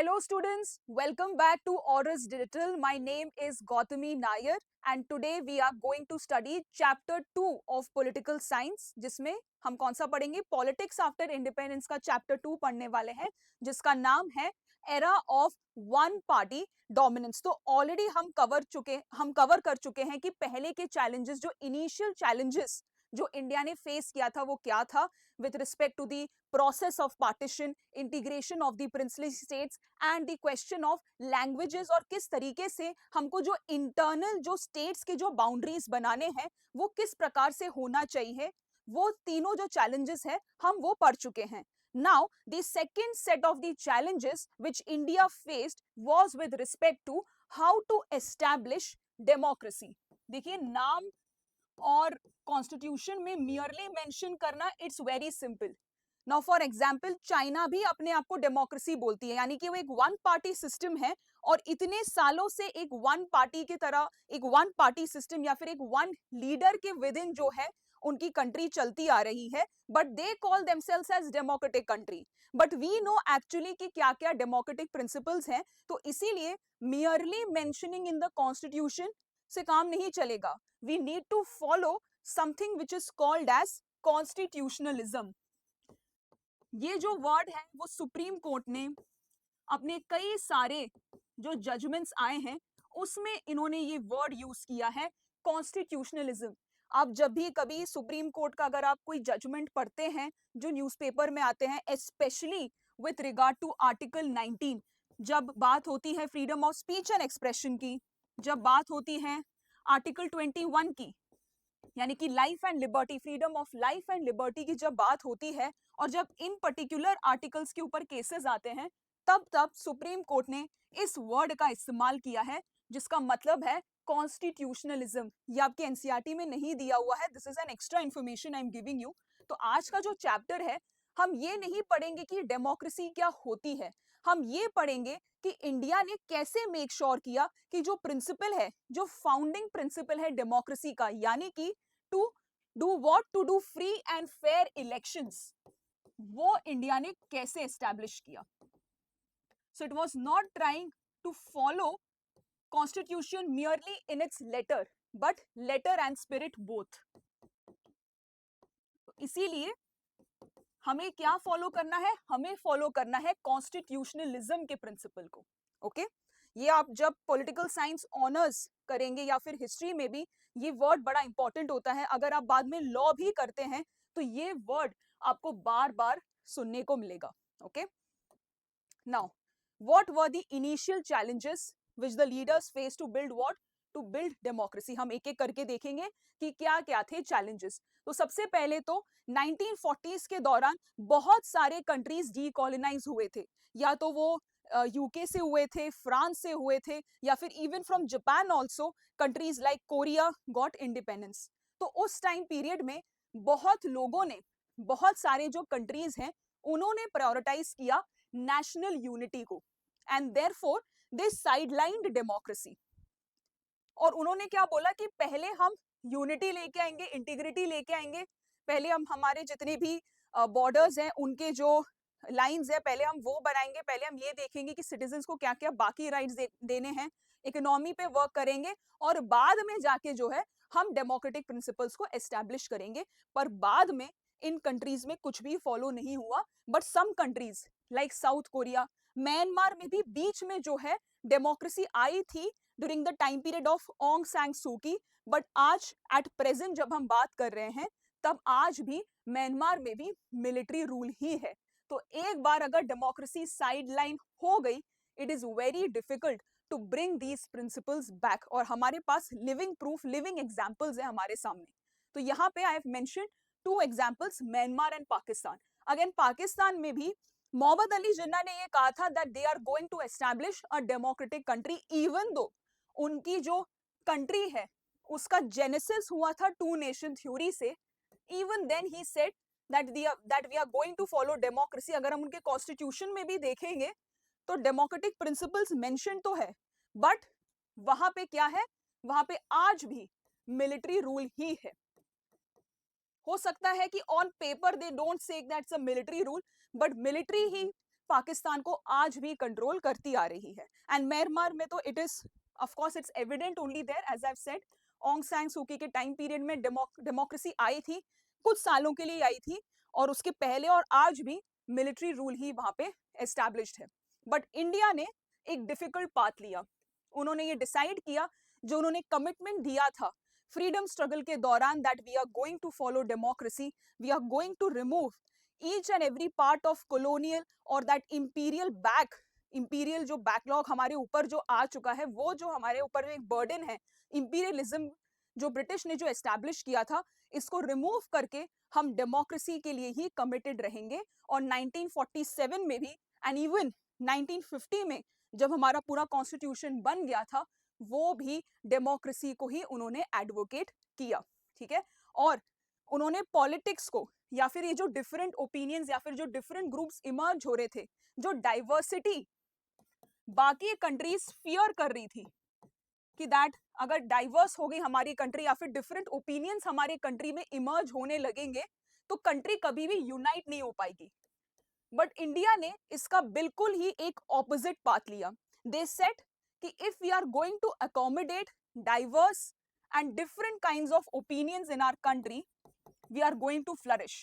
Hello students, welcome back to Auras Digital. My name is Gautami Nair and today we are going to study chapter 2 of political science जिसमें हम कौन सा पढ़ेंगे Politics after independence का chapter 2 पढ़ने वाले हैं जिसका नाम है Era of One Party Dominance. तो ऑलरेडी हम कवर कर चुके हैं कि पहले के चैलेंजेस जो इनिशियल चैलेंजेस जो इंडिया ने फेस किया था वो क्या था with respect to the process of partition, integration of the princely states and the question of languages और किस तरीके से हमको जो internal जो states के जो boundaries बनाने हैं वो किस प्रकार से होना चाहिए वो तीनों जो challenges है हम वो पढ़ चुके हैं. Now, the second set of the challenges which India faced was with respect to how to establish democracy. देखिए नाम और कॉन्स्टिट्यूशन में मियरली मेंशन करना it's very simple. Now for example China भी अपने आप को डेमोक्रेसी बोलती है, यानी कि वो एक वन पार्टी सिस्टम है और इतने सालों से एक वन पार्टी की तरह एक वन पार्टी सिस्टम या फिर एक वन लीडर के विद इन जो है उनकी कंट्री चलती आ रही है. But they call themselves as democratic country. But we know actually कि क्या क्या डेमोक्रेटिक प्रिंसिपल्स हैं. तो इसीलिए merely mentioning in the constitution से काम नहीं चलेगा. We need to follow something which is called as constitutionalism. ये जो वर्ड है वो सुप्रीम कोर्ट ने अपने कई सारे जो जजमेंट्स आए हैं उसमें इन्होंने ये वर्ड यूज किया है कॉन्स्टिट्यूशनलिज्म. आप जब भी कभी सुप्रीम कोर्ट का अगर आप कोई जजमेंट पढ़ते हैं जो न्यूज़पेपर में आते हैं specially with regard to article 19, जब बात होती है freedom of speech and expression की, जब बात होती है आर्टिकल 21 की यानी कि life and liberty, freedom of life and liberty की जब बात होती है और जब इन पर्टिकुलर आर्टिकल्स के ऊपर केसेस आते हैं तब सुप्रीम कोर्ट ने इस वर्ड का इस्तेमाल किया है जिसका मतलब है कॉन्स्टिट्यूशनलिज्म. ये आपके एनसीईआरटी में नहीं दिया हुआ है, this is an extra information I am giving you. तो आज का जो चैप्टर है हम ये नहीं पढ़ेंगे कि डेमोक्रेसी क्या होती है, हम ये पढ़ेंगे कि इंडिया ने कैसे मेक श्योर किया कि जो प्रिंसिपल है, जो फाउंडिंग प्रिंसिपल है डेमोक्रेसी का, यानी कि to do what, to do free and fair elections, वो इंडिया ने कैसे एस्टैब्लिश किया. So it was not trying to follow constitution merely in its letter but letter and spirit both. इसीलिए हमें क्या फॉलो करना है, हमें फॉलो करना है कॉन्स्टिट्यूशनलिज्म के प्रिंसिपल को. ओके ये आप जब पॉलिटिकल साइंस ऑनर्स करेंगे या फिर हिस्ट्री में भी ये वर्ड बड़ा इंपॉर्टेंट होता है. अगर आप बाद में लॉ भी करते हैं तो ये वर्ड आपको बार बार सुनने को मिलेगा. Okay now what were the initial challenges which the leaders faced to build what, to build democracy. हम एक एक करके देखेंगे कि क्या क्या थे challenges. तो सबसे पहले तो 1940s के दौरान बहुत सारे कंट्रीज डीकोलोनाइज हुए थे, या तो वो यूके से हुए थे, फ्रांस से हुए थे, या फिर even from Japan also countries like Korea got independence. तो उस टाइम पीरियड में बहुत लोगों ने, बहुत सारे जो कंट्रीज हैं उन्होंने प्रायोरिटाइज किया नेशनल यूनिटी को and therefore they sidelined democracy. और उन्होंने क्या बोला कि पहले हम यूनिटी लेके आएंगे, इंटीग्रिटी लेके आएंगे, पहले हम हमारे जितने भी बॉर्डर्स हैं उनके जो लाइंस है पहले हम वो बनाएंगे, पहले हम ये देखेंगे कि सिटीजन्स को क्या क्या बाकी राइट्स देने हैं, इकोनॉमी पे वर्क करेंगे और बाद में जाके जो है हम डेमोक्रेटिक प्रिंसिपल्स को एस्टैब्लिश करेंगे. पर बाद में इन कंट्रीज में कुछ भी फॉलो नहीं हुआ. But some countries like South Korea, Myanmar में भी बीच में जो है डेमोक्रेसी आई थी during the time period of Aung San Suu Kyi. But आज एट प्रेजेंट जब हम बात कर रहे हैं तब आज भी म्यांमार में भी मिलिट्री रूल ही है. तो एक बार अगर डेमोक्रेसी साइडलाइन हो गई it is very difficult to bring these principles back. और हमारे पास लिविंग प्रूफ, लिविंग एग्जाम्पल्स है हमारे सामने. तो यहाँ पे I have mentioned two examples, Myanmar and Pakistan. Again Pakistan में भी मोहम्मद अली जिन्ना ने ये कहा था that they are going to establish a democratic country, even though उनकी जो कंट्री है उसका जेनेसिस हुआ था टू नेशन थ्योरी से. Even then he said that we are going to follow democracy. अगर हम उनके कॉन्स्टिट्यूशन में भी देखेंगे तो डेमोक्रेटिक प्रिंसिपल्स मेंशन तो है बट वहां पे क्या है, वहां पे आज भी मिलिट्री रूल ही है. हो सकता है कि on paper they don't say that's a military rule but military ही पाकिस्तान को आज भी कंट्रोल करती आ रही है। एंड म्यांमार में तो it is of course it's evident only there, as I have said, Aung San Suu Kyi time period में डेमोक्रेसी आई थी, कुछ सालों के लिए आई थी, और उसके पहले और आज भी मिलिट्री रूल ही वहां पे एस्टैब्लिश्ड है। बट इंडिया ने एक डिफिकल्ट पाथ लिया। उन्होंने ये डिसाइड किया, जो उन्होंने कमिटमेंट दिया था फ्रीडम स्ट्रगल के दौरान, that we are going to follow democracy, we are going to remove each and every part of colonial और दैट इंपीरियल जो बैकलॉग हमारे ऊपर जो आ चुका है, वो जो हमारे ऊपर एक बर्डन है, इंपीरियलिज्म जो ब्रिटिश ने जो एस्टैब्लिश किया था, इसको रिमूव करके हम डेमोक्रेसी के लिए ही कमिटेड रहेंगे। और 1947 में भी एंड इवन 1950 में जब हमारा पूरा कॉन्स्टिट्यूशन बन गया था, वो भी डेमोक्रेसी को ही उन्होंने एडवोकेट किया। ठीक है, और उन्होंने पॉलिटिक्स को, या फिर ये जो डिफरेंट ओपिनियंस या फिर जो डिफरेंट ग्रुप्स इमर्ज हो रहे थे, जो डाइवर्सिटी बाकी कंट्रीज फियर कर रही थी कि दैट अगर डाइवर्स हो गई हमारी कंट्री या फिर डिफरेंट ओपिनियंस हमारी कंट्री में इमर्ज होने लगेंगे, तो कंट्री कभी भी यूनाइट नहीं हो पाएगी। बट इंडिया ने इसका बिल्कुल ही एक ऑपोजिट पाथ लिया। दे सेड कि if we are going to accommodate diverse and different kinds of opinions in our country, we are going to flourish.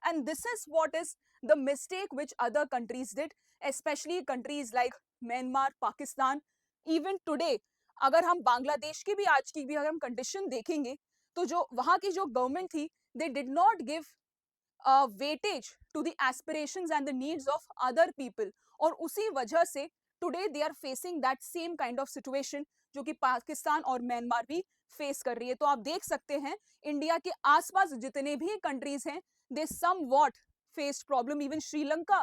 And this is what is the mistake which other countries did, especially countries like Myanmar, Pakistan, even today. अगर हम बांग्लादेश की भी आज की भी अगर हम condition देखेंगे, तो जो वहां की जो गवर्नमेंट थी, they did not give weightage to the aspirations and the needs of other people, और उसी वजह से today they are facing that same kind of situation जो कि पाकिस्तान और म्यांमार भी फेस कर रही है। तो आप देख सकते हैं इंडिया के आसपास जितने भी कंट्रीज हैं, they somewhat faced problem, even Sri Lanka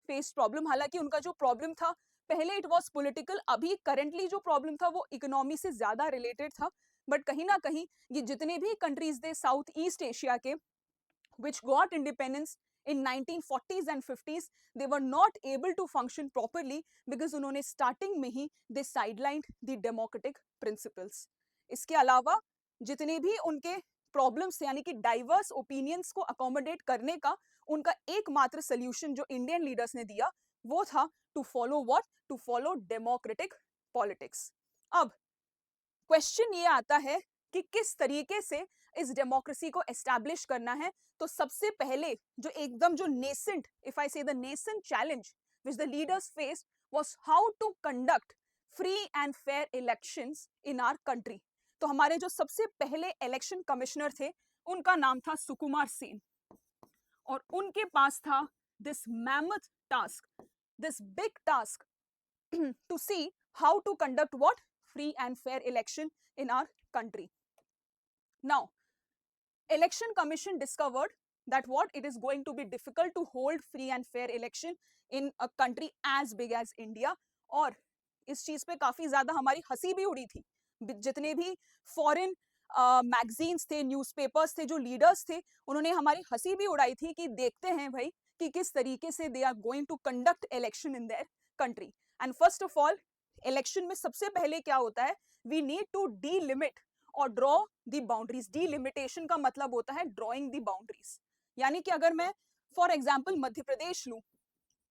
faced problem. हालांकि उनका जो प्रॉब्लम था पहले इट वाज पॉलिटिकल, अभी करंटली जो प्रॉब्लम था वो इकोनॉमी से ज्यादा रिलेटेड था। बट कहीं ना कहीं ये जितने भी कंट्रीज थे साउथ ईस्ट एशिया के which got independence in 1940s and 50s, they were not able to function properly because उन्होंने starting में ही they sidelined the democratic principles. इसके अलावा जितने भी उनके प्रॉब्लम्स थे, यानी कि डाइवर्स ओपिनियंस को अकोमोडेट करने का उनका एकमात्र सोल्यूशन जो इंडियन लीडर्स ने दिया, वो था to follow what, to follow democratic politics. अब क्वेश्चन ये आता है कि किस तरीके से इस डेमोक्रेसी को एस्टैब्लिश करना है। तो सबसे पहले जो एकदम जो nascent, if I say the nascent challenge which the leaders faced was how to conduct free and fair elections in our country. तो हमारे जो सबसे पहले इलेक्शन कमिश्नर थे, उनका नाम था सुकुमार सेन, और उनके पास था this mammoth task, this big task to see how to conduct what, free and fair election in our country. Now, election commission discovered that what, it is going to be difficult to hold free and fair election in a country as big as India. और इस चीज पे काफी ज्यादा हमारी हंसी भी उड़ी थी। जितने भी फॉरेन मैगजीन्स थे, न्यूज़पेपर्स थे, जो लीडर्स थे, उन्होंने हमारी हंसी भी उड़ाई थी कि देखते हैं भाई कि किस तरीके से they are going to conduct election in their country. And first of all, election में सबसे पहले क्या होता है, वी नीड टू डीलिमिट और ड्रॉ द बाउंड्रीज। डीलिमिटेशन का मतलब होता है ड्रॉइंग द बाउंड्रीज। यानी कि अगर मैं फॉर एग्जांपल मध्य प्रदेश लूं,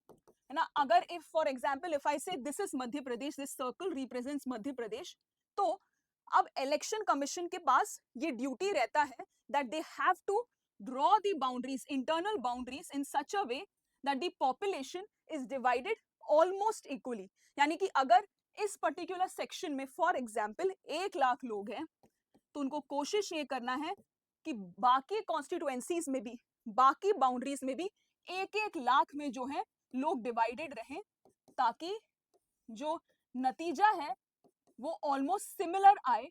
है ना, अगर if for example if I say this is Madhya Pradesh, this circle represents Madhya Pradesh, तो अब इलेक्शन कमीशन के पास ये ड्यूटी रहता है that they have to draw the boundaries, internal boundaries in such a way that the population is divided almost equally. यानी कि अगर इस पर्टिकुलर सेक्शन में फॉर एग्जाम्पल 1 लाख लोग हैं, तो उनको कोशिश ये करना है कि बाकी कॉन्स्टिट्यूएंसीज में भी, बाकी बाउंड्रीज में भी 1-1 लाख में जो है लोग डिवाइडेड रहें, ताकि जो नतीजा है वो ऑलमोस्ट सिमिलर आए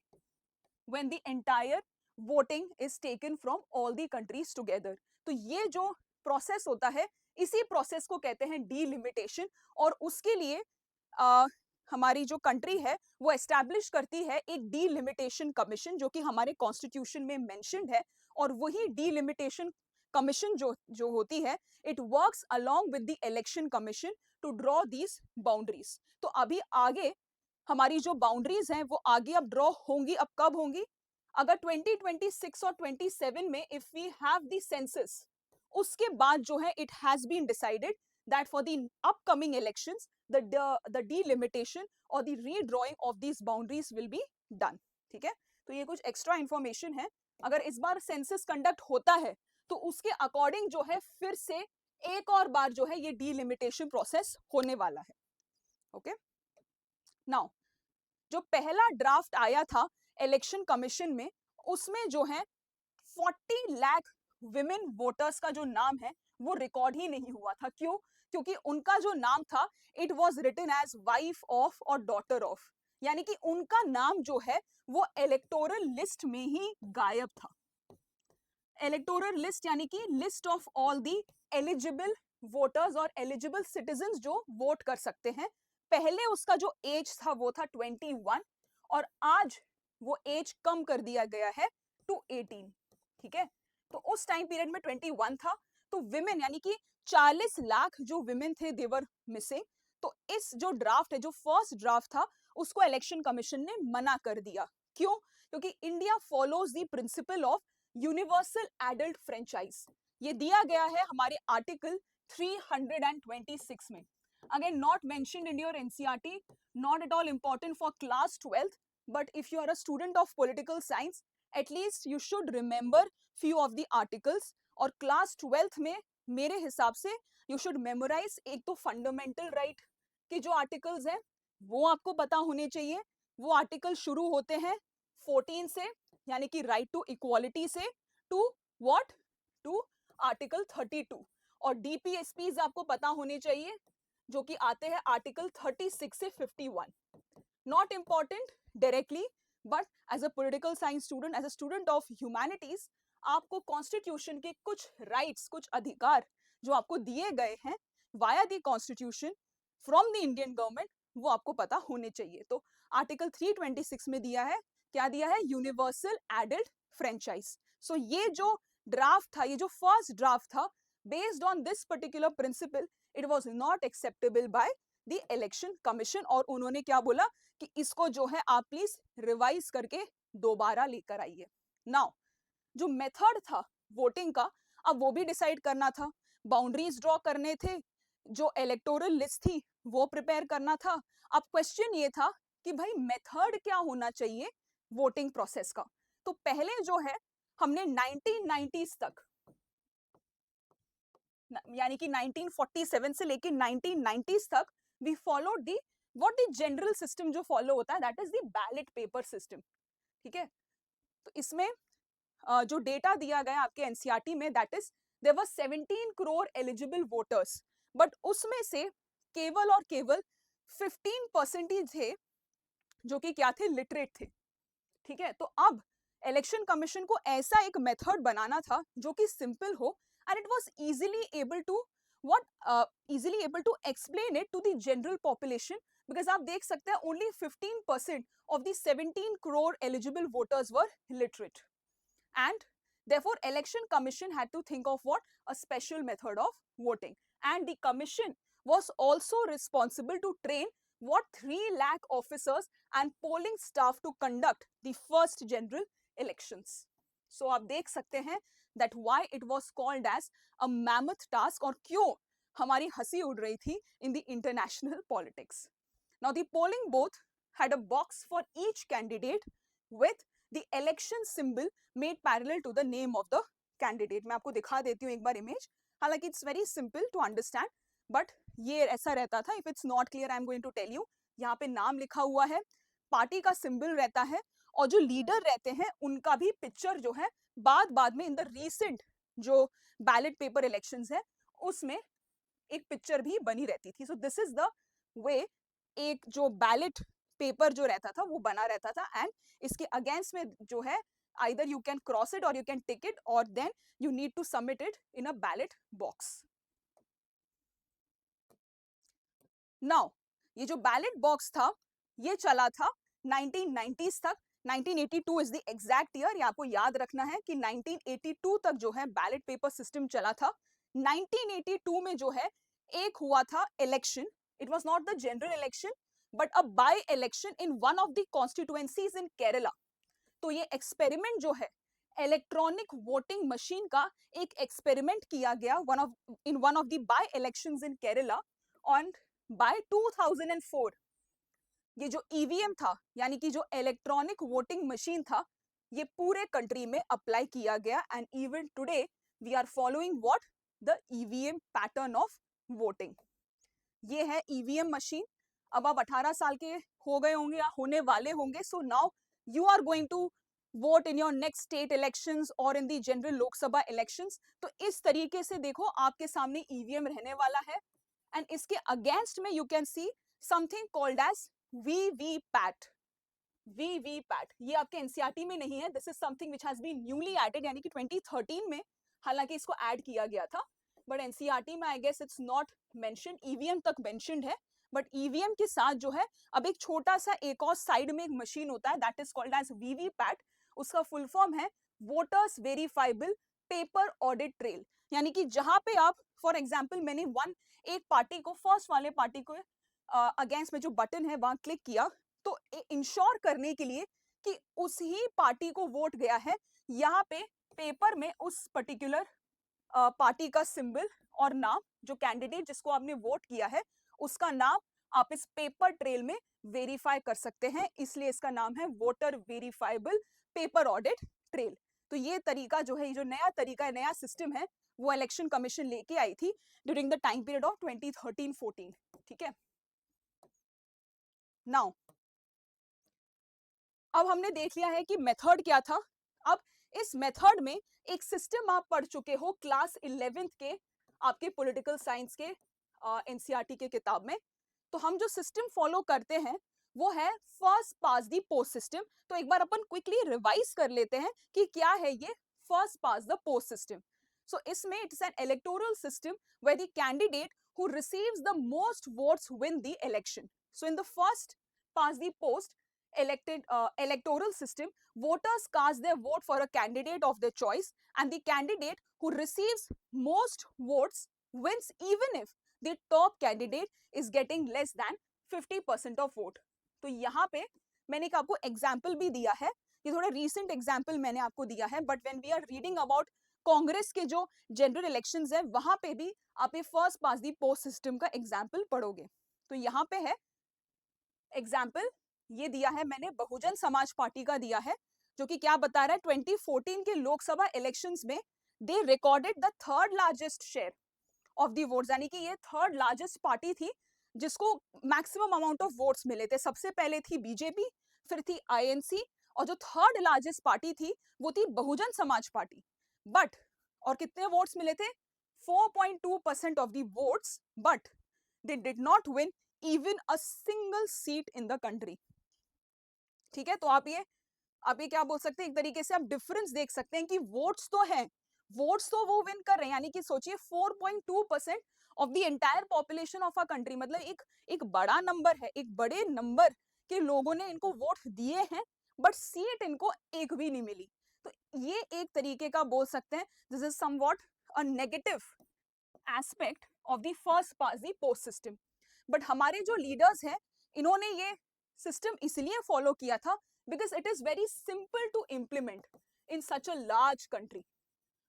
when the entire voting is taken from all the countries together. तो ये जो प्रोसेस होता है, इसी प्रोसेस को कहते हैं डीलिमिटेशन। और उसके लिए हमारी जो कंट्री है वो एस्टैब्लिश करती है एक डीलिमिटेशन कमीशन, जो कि हमारे कॉन्स्टिट्यूशन में मेंशन्ड है। और वही डीलिमिटेशन कमीशन जो होती है, it works along with the election commission to draw these boundaries. तो अभी आगे हमारी जो बाउंड्रीज हैं वो आगे अब ड्रॉ होंगी। अब कब होंगी, अगर 2026 और 27 में if we have the census, उसके बाद जो है it has been decided that for the upcoming elections, the delimitation or the redrawing of these boundaries will be done. ठीक है, तो ये कुछ एक्स्ट्रा इंफॉर्मेशन है. अगर इस बार सेंसस कंडक्ट होता है तो उसके अकॉर्डिंग जो है फिर से एक और बार जो है ये डीलिमिटेशन प्रोसेस होने वाला है. ओके, नाउ जो पहला ड्राफ्ट आया था इलेक्शन कमीशन में, उसमें जो है 40 लाख विमेन वोटर्स का जो नाम है वो रिकॉर्ड ही नहीं हुआ था. क्यों? क्योंकि उनका जो नाम था it was written as wife of और डॉटर ऑफ, यानी कि उनका नाम जो है वो इलेक्टोरल लिस्ट में ही गायब था. इलेक्टोरल लिस्ट यानी कि list of all the eligible voters और एलिजिबल सिटीजन्स जो वोट कर सकते हैं. पहले उसका जो एज था वो था 21 और आज वो एज कम कर दिया गया है टू 18. ठीक है, तो उस टाइम पीरियड में 21 था, तो विमेन यानी कि 40 लाख जो विमेन थे देवर मिसिंग. तो इस जो ड्राफ्ट है, जो फर्स्ट ड्राफ्ट था, उसको इलेक्शन कमीशन ने मना कर दिया. क्यों? क्योंकि India follows the principle of universal adult franchise. ये दिया गया है हमारे आर्टिकल 326 में. Again not mentioned in your NCERT, not at all important for class 12th, but if you are a student of political science at least you should remember few of the articles. और class 12th में मेरे हिसाब से you should memorize एक तो fundamental right के जो articles हैं वो आपको पता होने चाहिए. वो आर्टिकल शुरू होते हैं 14 से, यानी कि राइट टू इक्वालिटी से, टू व्हाट, टू आर्टिकल 32. और डीपीएसपीज आपको पता होने चाहिए जो कि आते हैं आर्टिकल 36 से 51. Not important directly, but as a political science student, as a student of humanities, आपको कॉन्स्टिट्यूशन के कुछ राइट्स, कुछ अधिकार जो आपको दिए गए हैं via the constitution from the Indian government, वो आपको पता होने चाहिए. तो आर्टिकल 326 में दिया है, क्या दिया है? Universal adult franchise. सो ये जो ड्राफ्ट था, ये जो फर्स्ट ड्राफ्ट था, based on this particular principle, it was not acceptable by the election commission. और उन्होंने क्या बोला कि इसको जो है आप प्लीज रिवाइज करके दोबारा लेकर आइए. नाउ जो मेथड था वोटिंग का, अब वो भी डिसाइड करना था. बाउंड्रीज ड्रॉ करने थे, जो इलेक्टोरल लिस्ट थी वो प्रिपेयर करना था. अब क्वेश्चन ये था कि भाई मेथड क्या होना चाहिए वोटिंग प्रोसेस का. तो पहले जो है हमने 1990s तक, यानी कि 1947 से लेके 1990s तक we followed the what the general system जो फॉलो होता है, that is the ballot paper system. ठीक है, तो इसमें जो डेटा दिया गया आपके एनसीईआरटी में, that is there were 17 crore eligible voters, but उसमें से केवल और केवल 15% थे जो कि क्या थे, लिटरेट थे. ठीक है, तो अब इलेक्शन कमीशन को ऐसा एक मेथड बनाना था जो कि सिंपल हो, and it was easily able to easily able to explain it to the general population. Because आप देख सकते हैं only 15% of the 17 crore eligible voters were literate, and therefore election commission had to think of what, a special method of voting. And the commission was also responsible to train what 3 lakh officers and polling staff to conduct the first general elections. So आप देख सकते हैं that why it was called as a mammoth task, और क्यों हमारी हंसी उड़ रही थी in the international politics. Now the polling booth had a box for each candidate with the election symbol made parallel to the name of the candidate. मैं आपको दिखा देती हूँ एक बार इमेज. हालांकि it's very simple to understand, but ये ऐसा रहता था. If it's not clear, I'm going to tell you. यहाँ पे नाम लिखा हुआ है, पार्टी का सिंबल रहता है, और जो लीडर रहते हैं उनका भी पिक्चर जो है बाद में इन द रीसेंट जो बैलेट पेपर इलेक्शंस है उसमें एक पिक्चर भी बनी रहती थी. सो दिस इज द वे एक जो बैलेट पेपर जो रहता था वो बना रहता था, एंड इसके अगेंस्ट में जो है either you can cross it or you can tick it, or then you need to submit it in a ballot box. Now ये जो बैलेट बॉक्स था ये चला था 1990s तक. 1982 इज द एग्जैक्ट ईयर. ये आपको याद रखना है कि 1982 तक जो है बैलेट पेपर सिस्टम चला था. 1982 में जो है एक हुआ था election. It was not the general election but a by election in one of the constituencies in Kerala. तो ये एक्सपेरिमेंट जो है इलेक्ट्रॉनिक वोटिंग मशीन का एक एक्सपेरिमेंट किया गया one of the by elections in Kerala on by 2004। ये जो ईवीएम था यानी कि जो इलेक्ट्रॉनिक वोटिंग मशीन था, ये पूरे कंट्री में अप्लाई किया गया and even today we are following what the EVM pattern of voting. ये है ईवीएम मशीन। अब आप 18 साल के हो गए होंगे या होने वाले होंगे, so now you are going to vote in your next state elections और in the general Lok Sabha elections. तो इस तरीके से देखो आपके सामने ईवीएम रहने वाला है एंड इसके अगेंस्ट में you can see something called as VVPAT. VVPAT ये आपके एनसीईआरटी में नहीं है, this is something which has been newly added यानी कि 2013 में हालांकि इसको ऐड किया गया था, बट एनसीईआरटी में I guess it's not mentioned. EVM तक मेंशन्ड है, बट ईवीएम के साथ जो है अब एक छोटा सा एक और साइड में एक मशीन होता है that is called as VVPAT. उसका फुल फॉर्म है voters verifiable paper audit trail. यानी कि जहां पे आप फॉर एग्जांपल मैंने एक पार्टी को फर्स्ट वाले पार्टी को अगेंस्ट में जो बटन है वहां क्लिक किया, तो इंश्योर करने के लिए कि उस ही पार्टी को वोट गया है, यहाँ पे पेपर में उस पर्टिकुलर पार्टी का सिंबल और नाम, जो कैंडिडेट जिसको आपने वोट किया है उसका नाम आप इस पेपर ट्रेल में वेरीफाई कर सकते हैं, इसलिए इसका नाम है voter verifiable paper audit trail. तो ये तरीका जो है, ये जो नया तरीका है, नया सिस्टम है, वो इलेक्शन कमीशन लेके आई थी during the time period of 2013-14। ठीक है, नाउ अब हमने देख लिया है कि मेथड क्या था। अब इस मेथड में एक सिस्टम आप पढ़ चुके हो क्लास 11th के आपके पॉलिटिकल साइंस के एनसीईआरटी के किताब में। तो हम जो सिस्टम फॉलो करते हैं वो है first past the post system. तो एक बार अपन क्विकली रिवाइज कर लेते हैं कि क्या है ये first past the post system. So इसमें it's an electoral system where the candidate who receives the most votes win the election. So in the first past the post electoral system, voters cast their vote for a candidate of their choice and the candidate who receives most votes wins even if the top candidate is getting less than 50% of vote। तो यहाँ पे मैंने एक आपको example भी दिया है, ये थोड़ा रीसेंट एग्जाम्पल मैंने आपको दिया है, but when we are reading about Congress के जो जनरल इलेक्शंस है वहां पे भी आप ये first past the post system का एग्जाम्पल पढ़ोगे। तो यहाँ पे है एग्जाम्पल, ये दिया है मैंने बहुजन समाज पार्टी का दिया है, जो कि क्या बता रहा है 2014 के लोकसभा इलेक्शंस में they recorded the third largest share of the votes. यानी कि ये थर्ड लार्जेस्ट पार्टी थी जिसको मैक्सिमम अमाउंट ऑफ वोट्स मिले थे। सबसे पहले थी बीजेपी, फिर थी आईएनसी, और जो थर्ड लार्जेस्ट पार्टी थी वो थी बहुजन समाज पार्टी। बट और कितने वोट्स मिले थे? 4.2% of the votes, but they did not win even a single seat in the country. ठीक है, तो आप ये क्या बोल सकते हैं, एक तरीके से आप डिफरेंस देख सकते हैं कि वोट्स तो हैं, वोट्स तो वो विन कर रहे हैं, यानी कि सोचिए 4.2% of the entire population of a country, मतलब एक बड़ा नंबर है, एक बड़े नंबर के लोगों ने इनको वोट दिए हैं, बट सीट इनको एक भी नहीं मिली। तो ये एक तरीके का बोल सकते हैं this is somewhat a negative aspect of the first past the post system. But हमारे जो लीडर्स हैं इन्होंने ये सिस्टम इसलिए फॉलो किया था because it is very simple to implement in such a large country.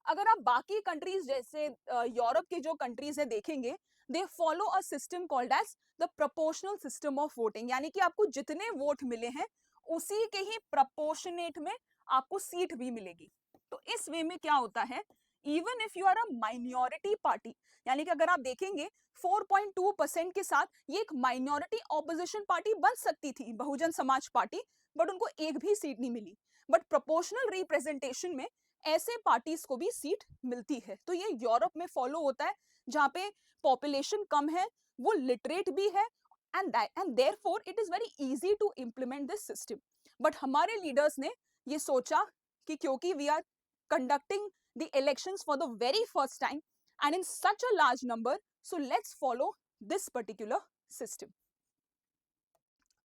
अगर आप बाकी कंट्रीज जैसे यूरोप के जो कंट्रीज है देखेंगे, they follow a system called as the proportional system of voting, यानी कि आपको जितने वोट मिले हैं उसी के ही प्रोपोर्शनेट में आपको सीट भी मिलेगी। तो इस वे में क्या होता है, even if you are a minority party, यानी कि अगर आप देखेंगे 4.2% के साथ ये एक माइनॉरिटी ऑपोजिशन पार्टी बन सकती थी बहुजन समाज पार्टी, बट उनको एक भी सीट नहीं मिली। बट प्रोपोर्शनल रिप्रेजेंटेशन में ऐसे पार्टीज को भी सीट मिलती है। तो ये यूरोप में फॉलो होता है जहां पे पॉपुलेशन कम है, वो लिटरेट भी है, and therefore it is very easy to implement this system. But हमारे लीडर्स ने ये सोचा कि क्योंकि we are conducting the elections for the very first time and in such a large number, so let's follow this particular system.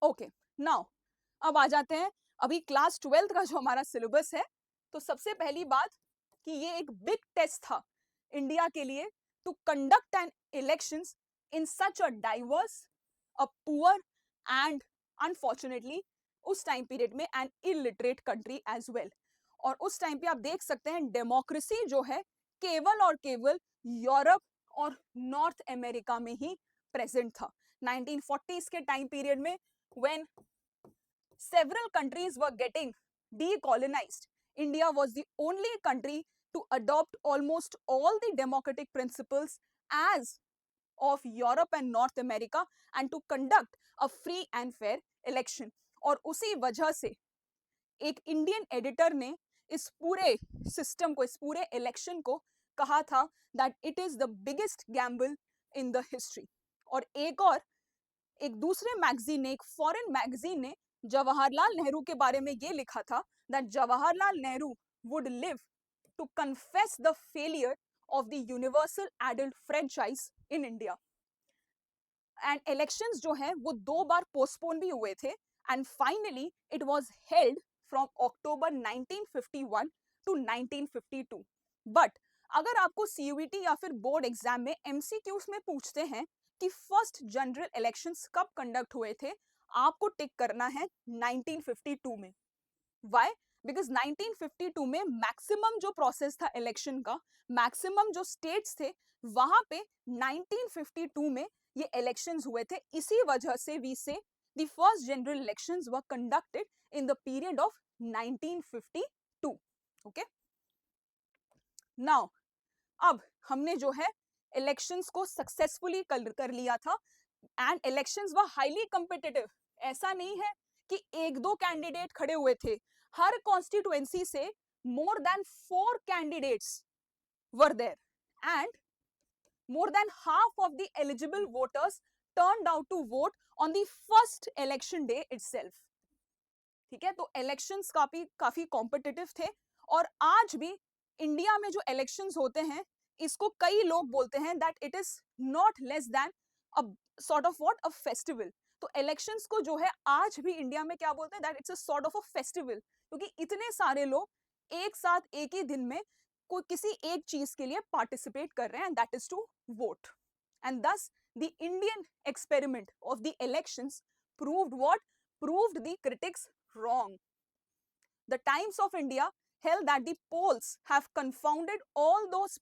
Okay, now अब आ जाते हैं अभी क्लास 12th का जो हमारा सिलेबस है। तो सबसे पहली बात कि ये एक बिग टेस्ट था इंडिया के लिए to conduct an elections in such a diverse, a poor and unfortunately उस टाइम पीरियड में an illiterate country as well. और उस टाइम पे आप देख सकते हैं डेमोक्रेसी जो है केवल और केवल यूरोप और नॉर्थ अमेरिका में ही प्रेजेंट था। 1940s के टाइम पीरियड में when several countries were getting decolonized, India was the only country to adopt almost all the democratic principles as of Europe and North America and to conduct a free and fair election. और उसी वजह से एक Indian editor ने इस पूरे system को, इस पूरे इलेक्शन को कहा था that it is the biggest Gamble in the history. और एक दूसरे मैगजीन ने, एक फॉरेन मैगजीन ने जवाहरलाल नेहरू के बारे में ये लिखा था that Jawaharlal Nehru would live to confess the failure of the universal adult franchise in India. And elections जो है वो 2 बार पोस्टपोन भी हुए थे and finally it was held from October 1951 to 1952। But अगर आपको सीयूईटी या फिर बोर्ड एग्जाम में एमसीक्यूज में पूछते हैं कि फर्स्ट जनरल इलेक्शंस कब कंडक्ट हुए थे, आपको टिक करना है 1952 में। व्हाई? बिकॉज 1952 में मैक्सिमम जो प्रोसेस था इलेक्शन का, मैक्सिमम जो स्टेट्स थे वहां पे 1952 में ये इलेक्शंस हुए थे। इसी वजह से वी से the first general elections were conducted in the period of 1952। Okay, now अब हमने जो है इलेक्शंस को सक्सेसफुली कर लिया था and elections were highly competitive. ऐसा नहीं है कि 1-2 कैंडिडेट खड़े हुए थे, हर कॉन्स्टिट्यूएंसी से more than 4 candidates were there and more than half of the eligible voters turned out to vote on the first election day itself। ठीक है, तो इलेक्शंस काफी कॉम्पिटिटिव थे। और आज भी इंडिया में जो इलेक्शंस होते हैं इसको कई लोग बोलते हैं that it is not less than a sort of what, a festival. तो इलेक्शंस को जो है आज भी इंडिया में क्या बोलते हैं, that it's a sort of a festival, क्योंकि इतने सारे लोग एक साथ एक ही दिन में कोई किसी एक चीज के लिए पार्टिसिपेट कर रहे हैं, that is to vote. And thus the Indian experiment of the elections proved what? Proved the critics wrong. The Times of India held that the polls have confounded all those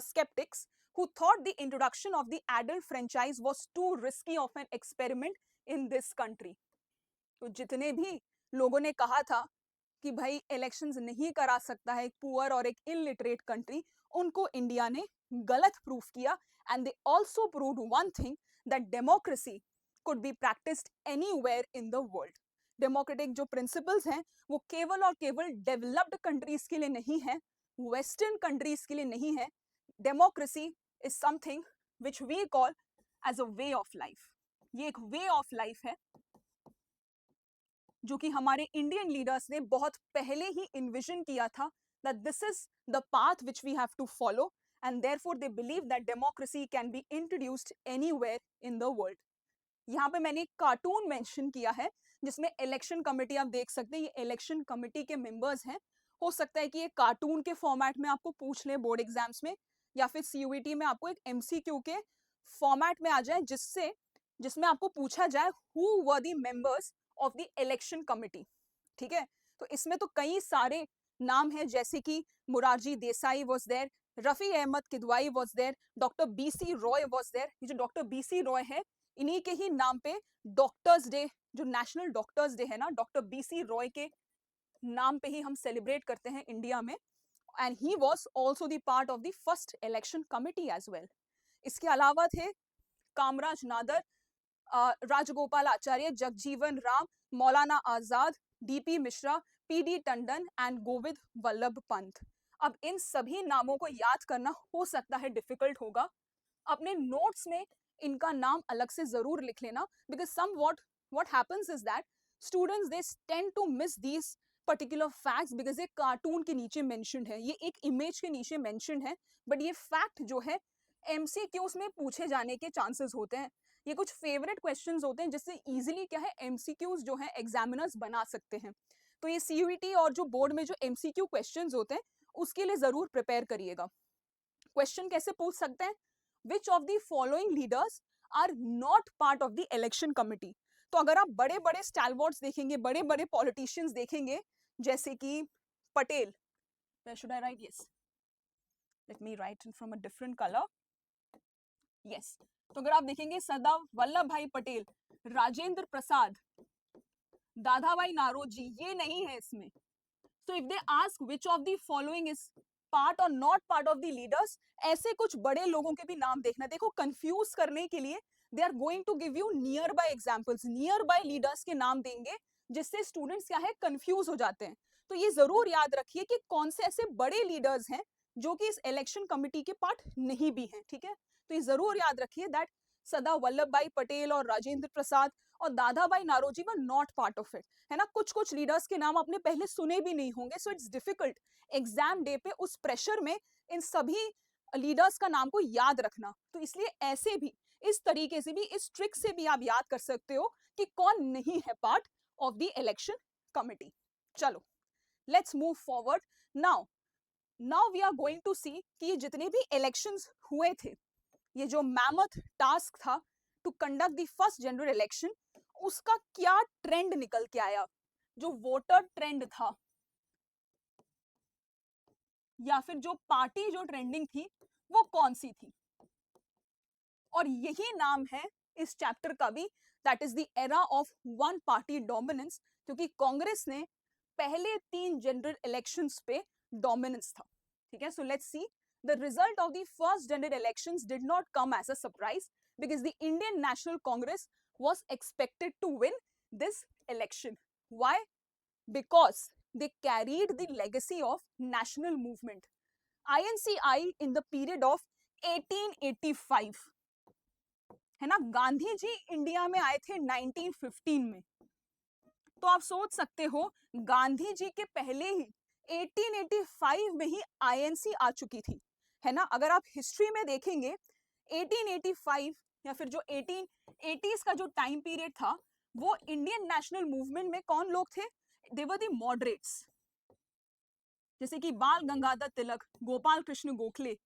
skeptics who thought the introduction of the adult franchise was too risky of an experiment in this country। तो जितने भी लोगों ने कहा था कि भाई elections नहीं करा सकता है एक पुअर और एक इलिटरेट कंट्री, उनको इंडिया ने गलत प्रूफ किया। And they also proved one thing, that democracy could be practised anywhere in the world. Democratic जो प्रिंसिपल्स हैं वो केवल और केवल डेवलप्ड कंट्रीज के लिए नहीं है, वेस्टर्न कंट्रीज के लिए नहीं है। Democracy is something which we call as a way of life. ये एक वे ऑफ लाइफ है जो कि हमारे इंडियन लीडर्स ने बहुत पहले ही इन्विजन किया था that this is the path which we have to follow and therefore they believe that democracy can be introduced anywhere in the world. यहाँ पे मैंने एक कार्टून मेंशन किया है जिसमें इलेक्शन कमेटी आप देख सकते हैं, ये इलेक्शन कमेटी के मेंबर्स हैं। हो सकता है कि ये कार्टून के फॉर्मेट में आपको पूछ ले बोर्ड एग्जाम्स में, या फिर सीयूईटी में आपको एक एमसीक्यू के फॉर्मेट में आ जाए जिसमें आपको पूछा जाए who were the members of the election committee. ठीक है, तो इसमें तो कई सारे नाम हैं, जैसे कि Morarji Desai was there, Rafi Ahmed Kidwai was there, doctor BC Roy was there. ये जो डॉक्टर बीसी रॉय है, इन्हीं के ही नाम पे डॉक्टर्स डे, जो नेशनल डॉक्टर्स डे है ना, डॉक्टर बीसी रॉय के नाम पे ही हम सेलिब्रेट करते हैं इंडिया में। And he was also the part of the first election committee as well. इसके अलावा थे कामराज नादर, राजगोपाल आचार्य, Jagjivan Ram, Maulana Azad, DP Mishra, PD Tandon and Govind Vallabh Pant. अब इन सभी नामों को याद करना हो सकता है डिफिकल्ट होगा, अपने नोट्स में इनका नाम अलग से जरूर लिख लेना, because some what happens is that students they tend to miss these particular facts because ये कार्टून के नीचे मेंशन्ड है, ये एक इमेज के नीचे मेंशन्ड है, बट ये फैक्ट जो है एमसीक्यूज में पूछे जाने के चांसेस होते हैं। ये कुछ फेवरेट क्वेश्चंस होते हैं जिससे इजीली क्या है एमसीक्यूज जो है एग्जामिनर्स बना सकते हैं। तो ये सीयूईटी और जो बोर्ड में जो एमसीक्यू क्वेश्चंस होते हैं उसके लिए जरूर प्रिपेयर करिएगा। क्वेश्चन कैसे पूछ सकते हैं, which of the following leaders are not part of the election committee. तो अगर आप बड़े बड़े स्टैलवर्ड्स देखेंगे, बड़े बड़े पॉलिटिशियंस देखेंगे, जैसे कि Patel, where should I write? Yes, let me write it from a different color. Yes, तो अगर आप देखेंगे सरदार वल्लभ भाई पटेल, राजेंद्र प्रसाद, दादा भाई नारोजी, ये नहीं है इसमें. So if they ask which of the following is part or not part of the leaders, ऐसे कुछ बड़े लोगों के भी नाम देखना. देखो कंफ्यूज करने के लिए they are going to give you near by examples, near by leaders के नाम देंगे जिससे स्टूडेंट्स क्या है कंफ्यूज हो जाते हैं. तो ये जरूर याद रखिए कि कौन से ऐसे बड़े लीडर्स हैं जो कि इस इलेक्शन कमिटी के पार्ट नहीं भी हैं. ठीक है, तो ये जरूर याद रखिए दैट सरदार वल्लभ भाई पटेल और राजेंद्र प्रसाद और Dadabhai Naoroji were not part of it. है ना, कुछ कुछ लीडर्स के नाम आपने पहले सुने भी नहीं होंगे. So it's difficult exam day पे उस प्रेशर में इन सभी लीडर्स का नाम को याद रखना. तो इसलिए ऐसे भी, इस तरीके से भी, इस ट्रिक से भी आप याद कर सकते हो कि कौन नहीं है part of the election committee. चलो let's move forward. Now we are going to see कि ये जितने भी इलेक्शंस हुए थे, ये जो मैमथ टास्क था to conduct the first general election, उसका क्या ट्रेंड निकल के आया. जो वोटर ट्रेंड था या फिर जो पार्टी जो ट्रेंडिंग थी वो कौन सी थी. और यही नाम है इस चैप्टर का भी, that is the era of one party dominance, क्योंकि कांग्रेस ने पहले 3 जनरल इलेक्शंस पे डोमिनेंस था. ठीक है, so let's see the result of the first general elections did not come as a surprise because the Indian National Congress was expected to win this election. Why? Because they carried the legacy of national movement. INCI in the period of 1885, है ना, Gandhi ji India में आए थे 1915 में. तो आप सोच सकते हो गांधी जी के पहले ही 1885 में ही INC आ चुकी थी. है ना, अगर आप हिस्ट्री में देखेंगे 1885 या फिर जो 1880s का जो टाइम पीरियड था, वो इंडियन नेशनल मूवमेंट में कौन लोग थे? दे वर द मॉडरेट्स, जैसे कि बाल गंगाधर तिलक, गोपाल कृष्ण गोखले,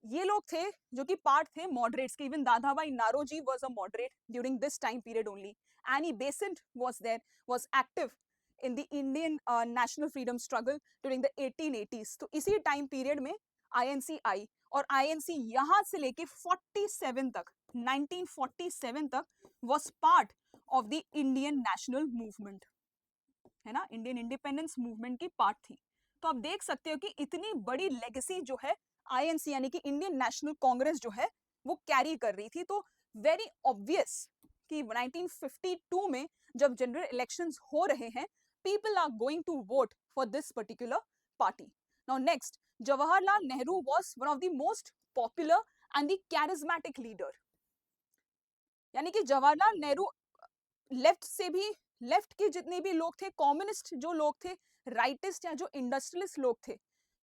ये लोग थे जो कि पार्ट थे मॉडरेट्स के. Even Dadabhai Naoroji was a moderate during this time period only. Annie Besant was there, was active in the Indian national freedom struggle during the 1880s. तो इसी टाइम पीरियड में INC आई, और INC यहां से लेके 47 तक, 1947 तक was part of the Indian national movement. है ना, इंडियन इंडिपेंडेंस मूवमेंट की पार्ट थी. तो आप देख सकते हो कि इतनी बड़ी लेगेसी जो है INC यानी कि इंडियन नेशनल कांग्रेस जो है वो कैरी कर रही थी. तो वेरी ऑब्वियस कि 1952 में जब जनरल इलेक्शंस हो रहे हैं, people are going to vote for this particular party. Now next, Jawaharlal Nehru was one of the most popular and the charismatic leader. यानी कि जवाहरलाल नेहरू लेफ्ट से भी, लेफ्ट के जितने भी लोग थे, कम्युनिस्ट जो लोग थे, राइटिस्ट या जो इंडस्ट्रियलिस्ट लोग थे,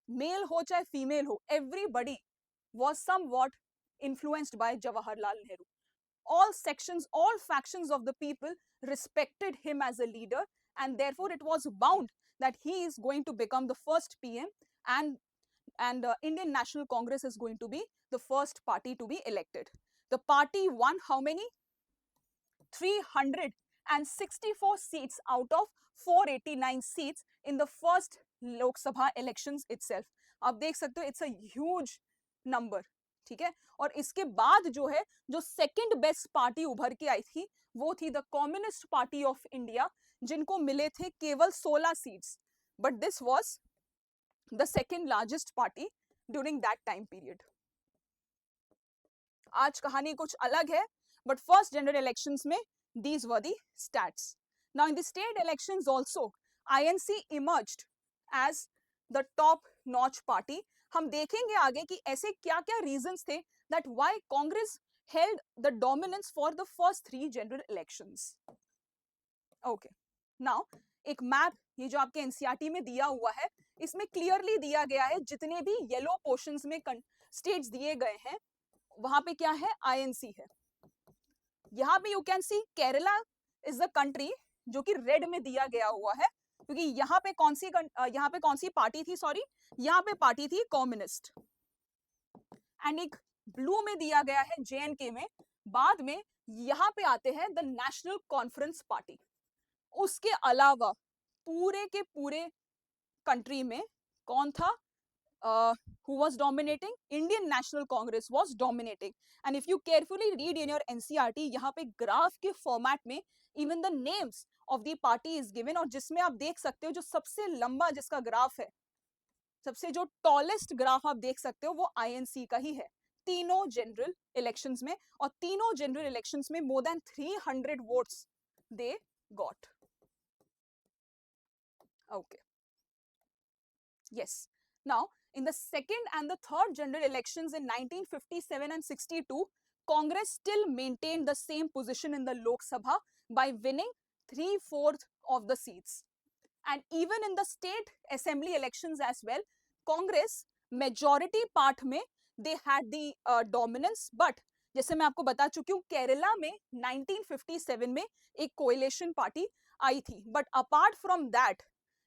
मेल हो चाहे फीमेल हो, everybody was somewhat influenced by Jawaharlal Nehru. All sections, all factions of the people respected him as a leader, and therefore it was bound that he is going to become the first PM, and Indian National Congress is going to be the first party to be elected. The party won how many? 364 seats out of 489 seats in the first Lok Sabha elections itself. आप देख सकते हो, it's a huge number. ठीक है, और इसके बाद जो है, जो सेकंड बेस्ट पार्टी उभर के आई थी वो थी the communist party of India, जिनको मिले थे केवल 16 seats. But this was the second largest party during that time period. आज कहानी कुछ अलग है, but first general elections में these were the stats. Now in the state elections also, INC emerged as the top notch party. हम देखेंगे आगे कि ऐसे क्या क्या reasons थे that why Congress held the dominance for the first 3 general elections. Okay, now एक map, ये जो आपके NCERT में दिया हुआ है, इसमें क्लियरली दिया गया है जितने भी येलो पोर्शंस में स्टेट्स दिए गए हैं, वहां पे क्या है? INC है. यहाँ पे you can C Kerala is the country जो कि रेड में दिया गया हुआ है, क्योंकि यहाँ पे कौन सी पार्टी थी? सॉरी, यहाँ पे पार्टी थी कम्युनिस्ट. एंड एक ब्लू में दिया गया है JNK में. बाद में यहाँ पे आते हैं द नेशनल कॉन्फ्रेंस पार्टी. उसके अलावा पूरे के पूरे कंट्री में कौन था who was dominating? Indian National Congress was dominating. And if you carefully read in your NCERT, यहाँ पे ग्राफ के फॉर्मेट में even the names of the party is given, और जिसमें आप देख सकते हो जो सबसे लंबा जिसका ग्राफ है, सबसे जो टॉलेस्ट ग्राफ आप देख सकते हो वो INC का ही है तीनों जनरल इलेक्शंस में, और तीनों जनरल इलेक्शंस में more than 300 votes they got. Okay. Yes. Now, in the second and the third general elections in 1957 and 62, Congress still maintained the same position in the Lok Sabha by winning 3/4 of the seats. And even in the state assembly elections as well, Congress majority part में they had the dominance. But जैसे मैं आपको बता चुकी हूँ, केरला में 1957 में एक कोएलिशन पार्टी आई थी. बट अपार्ट फ्रॉम दैट,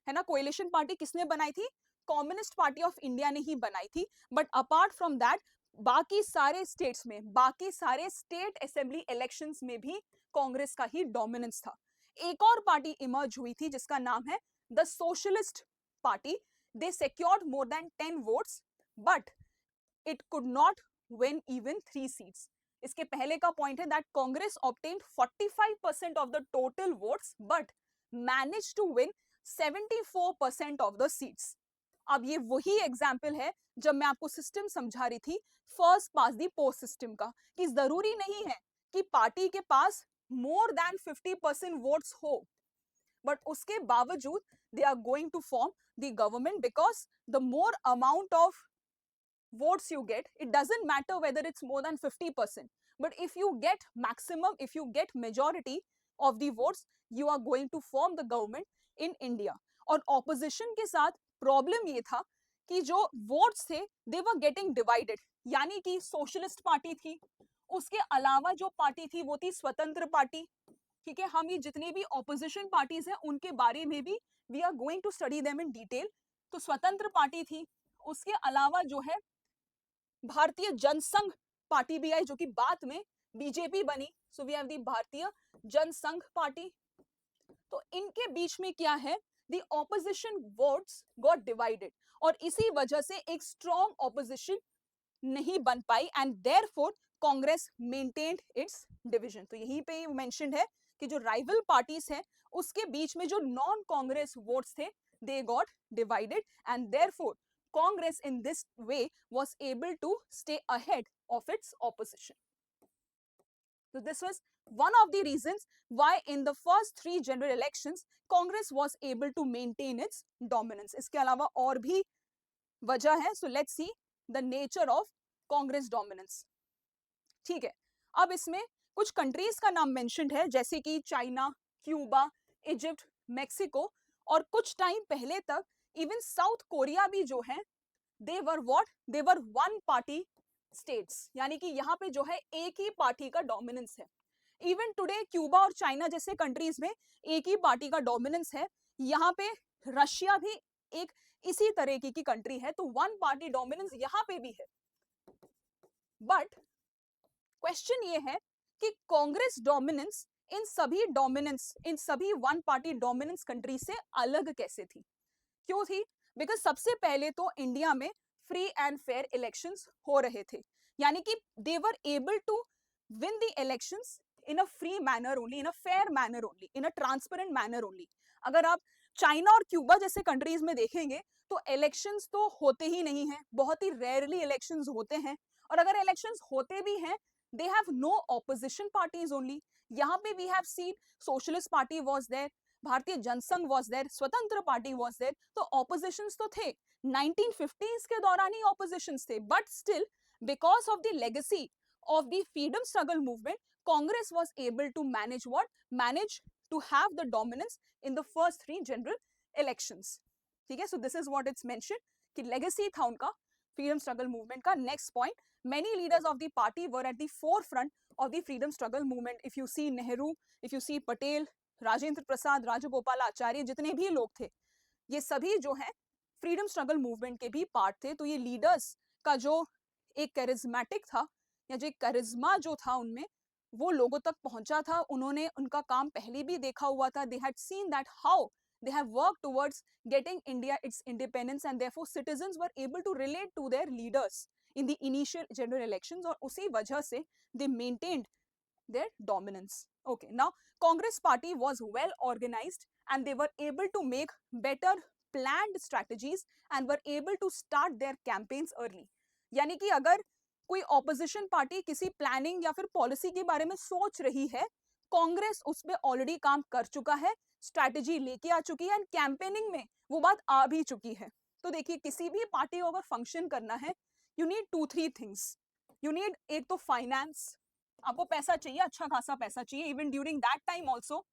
है ना, कोएलिशन पार्टी किसने बनाई थी? कम्युनिस्ट पार्टी ऑफ इंडिया ने ही बनाई थी. बट अपार्ट फ्रॉम दैट बाकी सारे स्टेट्स में, बाकी सारे स्टेट असेंबली इलेक्शंस में भी कांग्रेस का ही डोमिनेंस था. एक और पार्टी इमर्ज हुई थी जिसका नाम है the socialist party. They secured more than 10 votes, but it could not win even 3 seats. इसके पहले का पॉइंट है that Congress obtained 45% of the total votes but manage to win 74% of the seats. अब ये वही एग्जाम्पल है जब मैं आपको सिस्टम समझा रही थी first past the post system का, कि जरूरी नहीं है कि पार्टी के पास मोर देन 50% वोट्स हो, बट उसके बावजूद they are going to form the government, because the more amount of votes you get, it doesn't matter whether it's more than 50%, but if you get maximum, if you get majority of the votes, you are going to form the government in India. और opposition के साथ problem ये था कि जो votes थे दे were getting divided. यानी कि सोशलिस्ट पार्टी थी, उसके अलावा जो पार्टी थी वो थी स्वतंत्र पार्टी. ठीक है, हम ये जितनी भी ऑपोजिशन पार्टीज हैं उनके बारे में भी we are going to study them in detail. तो स्वतंत्र पार्टी थी, उसके अलावा जो है भारतीय जनसंघ पार्टी भी आई जो कि बाद में बीजेपी बनी. सो वी हैव द भारतीय जनसंघ पार्टी. तो इनके बीच में क्या है, the opposition votes got divided, और इसी वजह से एक स्ट्रॉन्ग ऑपोजिशन नहीं बन पाई, and therefore Congress maintained its division. तो यहीं पे मेंशन्ड है कि जो राइवल पार्टीज है उसके बीच में जो नॉन कांग्रेस वोट्स थे they got divided, and therefore Congress in this way was able to stay ahead of its opposition. So this was one of the reasons why in the first 3 general elections Congress was able to maintain its dominance. इसके अलावा और भी वजह है. So let's see the nature of Congress dominance. ठीक है, अब इसमें कुछ कंट्रीज का नाम मेंशन्ड है जैसे कि चाइना, क्यूबा, इजिप्ट, मेक्सिको, और कुछ टाइम पहले तक इवन साउथ कोरिया भी जो है they were what, they were one party states. यानी कि यहाँ पे जो है एक ही पार्टी का डोमिनेंस है. इवन टुडे क्यूबा और चाइना जैसे कंट्रीज में एक ही पार्टी का डोमिनेंस है. यहाँ पे रशिया भी एक इसी तरीके की कंट्री है, तो वन पार्टी डोमिनेंस यहाँ पे भी है. बट क्वेश्चन ये है कि कांग्रेस डोमिनेंस इन सभी वन पार्टी डोमिनेंस कंट्री से अलग कैसे थी, क्यों थी? बिकॉज सबसे पहले तो इंडिया में फ्री एंड फेयर इलेक्शंस हो रहे थे. यानी कि they were able to win the elections in a free manner only, in a fair manner only, in a transparent manner only. अगर आप चाइना और क्यूबा जैसे कंट्रीज में देखेंगे तो इलेक्शंस तो होते ही नहीं है, बहुत ही रेयरली इलेक्शंस होते हैं. और अगर इलेक्शंस होते भी हैं they have no opposition parties only. यहाँ पे we have seen socialist party was there, Bharatiya Jansangh was there, Swatantra party was there. तो ऑपोजिशंस तो थे, 1950s के दौरान ही ऑपोजिशंस थे. But still because of the legacy of the freedom struggle movement Congress was able to manage to have the dominance in the first 3 general elections. ठीक है, so this is what it's mentioned कि legacy था उनका freedom struggle movement का. Next point, many leaders of the party were at the forefront of the freedom struggle movement. If you see Nehru, if you see Patel, Rajendra Prasad, Rajgopal Acharya, जितने भी लोग थे ये सभी जो है फ्रीडम स्ट्रगल मूवमेंट के भी पार्ट थे. तो ये लीडर्स का जो एक कैरिज्मेटिक था या जो एक करिश्मा जो था उनमें वो लोगों तक पहुंचा था. उन्होंने उनका काम पहले भी देखा हुआ था. They had seen that how they have worked towards getting India its independence, and therefore citizens were able to relate to their leaders in the initial general elections, और उसी वजह से they maintained their dominance. Okay, now Congress party was well organized and they were able to make better planned strategies and were able to start their campaigns early. यानी कि अगर कोई opposition party किसी planning या फिर policy के बारे में सोच रही है, कांग्रेस उस पे ऑलरेडी काम कर चुका है, स्ट्रैटेजी लेके आ चुकी है एंड कैंपेनिंग में वो बात आ भी चुकी है. तो देखिए, किसी भी पार्टी को अगर फंक्शन करना है, you need 2-3 things. You need एक तो फाइनेंस, आपको पैसा चाहिए, अच्छा खासा पैसा चाहिए. Even during that time also,